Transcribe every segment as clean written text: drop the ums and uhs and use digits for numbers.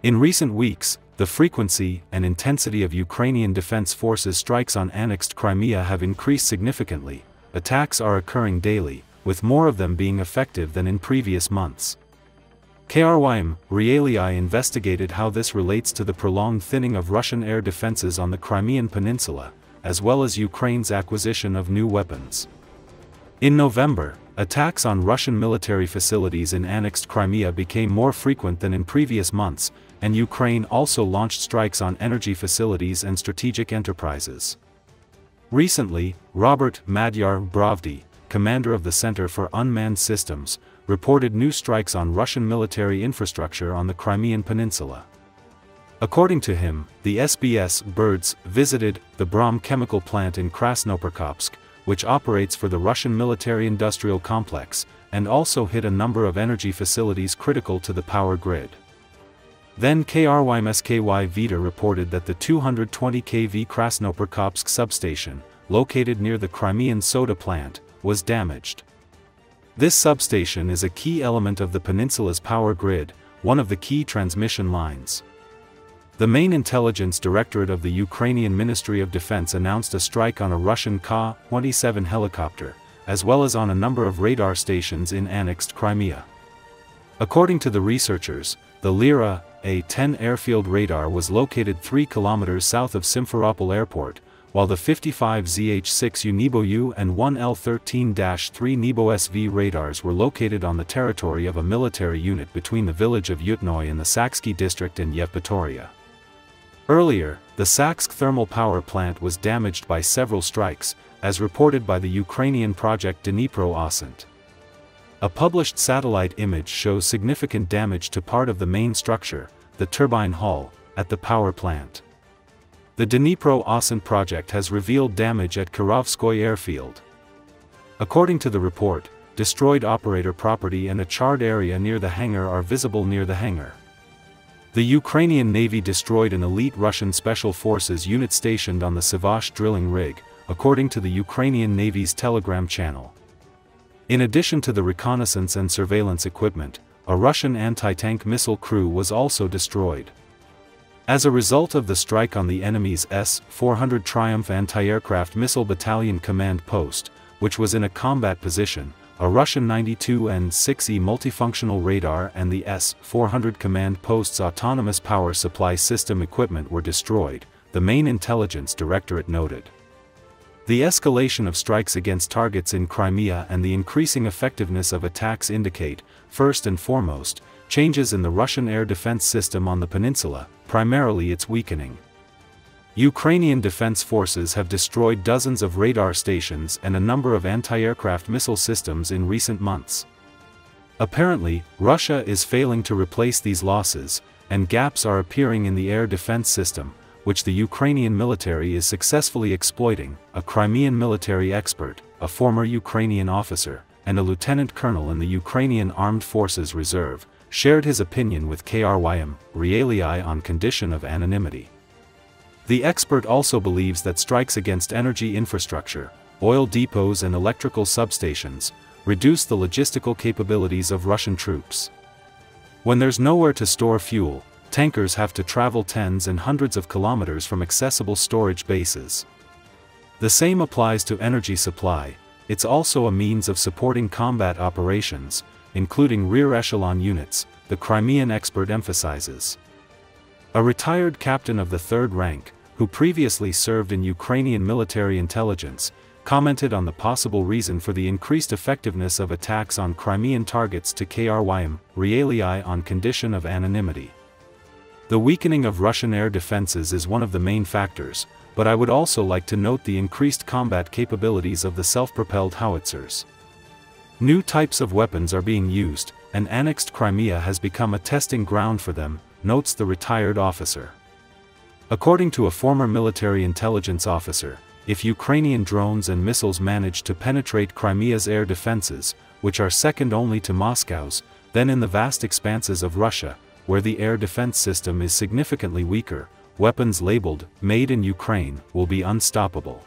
In recent weeks, the frequency and intensity of Ukrainian Defense Forces strikes on annexed Crimea have increased significantly. Attacks are occurring daily, with more of them being effective than in previous months. Krym.Realii investigated how this relates to the prolonged thinning of Russian air defenses on the Crimean Peninsula, as well as Ukraine's acquisition of new weapons. In November, attacks on Russian military facilities in annexed Crimea became more frequent than in previous months, and Ukraine also launched strikes on energy facilities and strategic enterprises. Recently, Madyar Brovdi, commander of the Center for Unmanned Systems, reported new strikes on Russian military infrastructure on the Crimean Peninsula. According to him, the SBS birds visited the Brom chemical plant in Krasnoperekopsk, which operates for the Russian military-industrial complex, and also hit a number of energy facilities critical to the power grid. Then Krymsky Vita reported that the 220 kV Krasnoperekopsk substation, located near the Crimean soda plant, was damaged. This substation is a key element of the peninsula's power grid, one of the key transmission lines. The main intelligence directorate of the Ukrainian Ministry of Defense announced a strike on a Russian Ka-27 helicopter, as well as on a number of radar stations in annexed Crimea. According to the researchers, the Lyra A-10 airfield radar was located 3 kilometers south of Simferopol Airport, while the 55 ZH-6 Unibo-U and 1 L-13-3 Nebo-SV radars were located on the territory of a military unit between the village of Yutnoy in the Saksky district and Yevpatoria. Earlier, the Saksk thermal power plant was damaged by several strikes, as reported by the Ukrainian project Dnipro-Osint. A published satellite image shows significant damage to part of the main structure, the turbine hull, at the power plant. The Dnipro-Osint project has revealed damage at Kirovskoy airfield. According to the report, destroyed operator property and a charred area near the hangar are visible near the hangar. The Ukrainian Navy destroyed an elite Russian Special Forces unit stationed on the Sivash drilling rig, according to the Ukrainian Navy's Telegram channel. In addition to the reconnaissance and surveillance equipment, a Russian anti-tank missile crew was also destroyed. As a result of the strike on the enemy's S-400 Triumph anti-aircraft missile battalion command post, which was in a combat position, a Russian 92 and 6E multifunctional radar and the S-400 command post's autonomous power supply system equipment were destroyed, the main intelligence directorate noted. The escalation of strikes against targets in Crimea and the increasing effectiveness of attacks indicate, first and foremost, changes in the Russian air defense system on the peninsula, primarily its weakening. Ukrainian Defense Forces have destroyed dozens of radar stations and a number of anti-aircraft missile systems in recent months. Apparently, Russia is failing to replace these losses, and gaps are appearing in the air defense system, which the Ukrainian military is successfully exploiting. A Crimean military expert, a former Ukrainian officer, and a lieutenant colonel in the Ukrainian Armed Forces Reserve, shared his opinion with Krym.Realii on condition of anonymity. The expert also believes that strikes against energy infrastructure, oil depots and electrical substations, reduce the logistical capabilities of Russian troops. When there's nowhere to store fuel, tankers have to travel tens and hundreds of kilometers from accessible storage bases. The same applies to energy supply. It's also a means of supporting combat operations, including rear echelon units, the Crimean expert emphasizes. A retired captain of the third rank, who previously served in Ukrainian military intelligence, commented on the possible reason for the increased effectiveness of attacks on Crimean targets to Krym.Realii on condition of anonymity. The weakening of Russian air defenses is one of the main factors, but I would also like to note the increased combat capabilities of the self-propelled howitzers. New types of weapons are being used, and annexed Crimea has become a testing ground for them, notes the retired officer. According to a former military intelligence officer, if Ukrainian drones and missiles manage to penetrate Crimea's air defenses, which are second only to Moscow's, then in the vast expanses of Russia, where the air defense system is significantly weaker, weapons labeled "Made in Ukraine" will be unstoppable.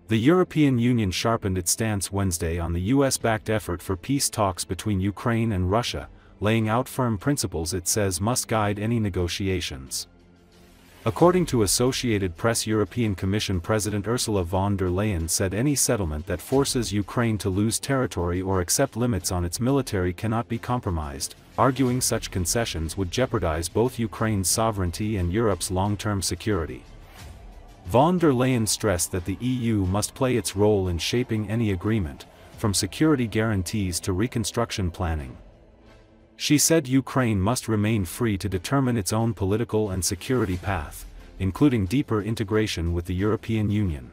The European Union sharpened its stance Wednesday on the US-backed effort for peace talks between Ukraine and Russia, laying out firm principles it says must guide any negotiations. According to Associated Press, European Commission President Ursula von der Leyen said any settlement that forces Ukraine to lose territory or accept limits on its military cannot be compromised, arguing such concessions would jeopardize both Ukraine's sovereignty and Europe's long-term security. Von der Leyen stressed that the EU must play its role in shaping any agreement, from security guarantees to reconstruction planning. She said Ukraine must remain free to determine its own political and security path, including deeper integration with the European Union.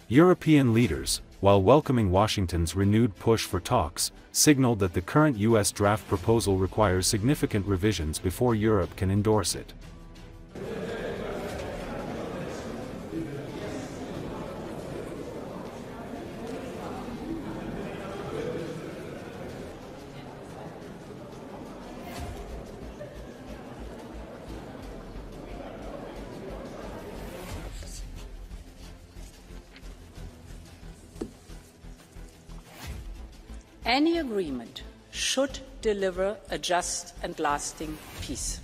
European leaders, while welcoming Washington's renewed push for talks, signaled that the current US draft proposal requires significant revisions before Europe can endorse it. Any agreement should deliver a just and lasting peace.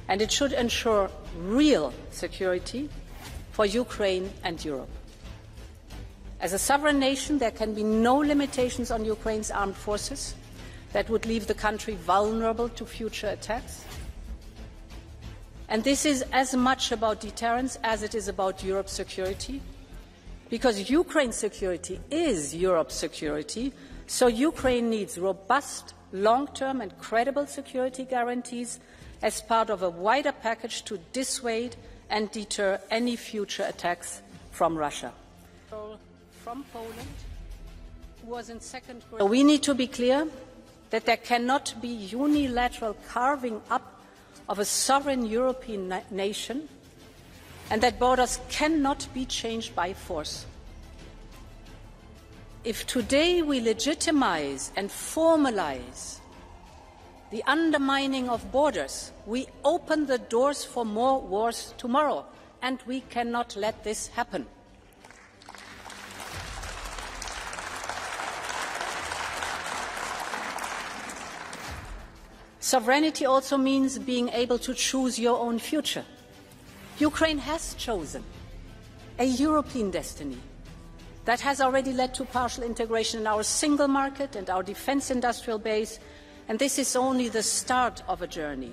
And it should ensure real security for Ukraine and Europe. As a sovereign nation, there can be no limitations on Ukraine's armed forces that would leave the country vulnerable to future attacks. And this is as much about deterrence as it is about Europe's security, because Ukraine's security is Europe's security, so Ukraine needs robust, long-term and credible security guarantees as part of a wider package to dissuade and deter any future attacks from Russia. From Poland, who was in second grade. We need to be clear that there cannot be unilateral carving up of a sovereign European nation, and that borders cannot be changed by force. If today we legitimize and formalize the undermining of borders, we open the doors for more wars tomorrow, and we cannot let this happen. Sovereignty also means being able to choose your own future. Ukraine has chosen a European destiny that has already led to partial integration in our single market and our defence industrial base, and this is only the start of a journey.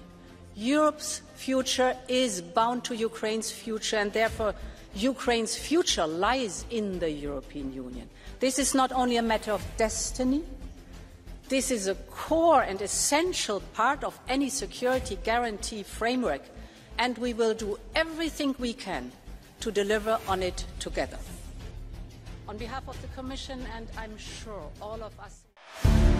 Europe's future is bound to Ukraine's future, and therefore Ukraine's future lies in the European Union. This is not only a matter of destiny, this is a core and essential part of any security guarantee framework, and we will do everything we can to deliver on it together. On behalf of the Commission, and I'm sure all of us...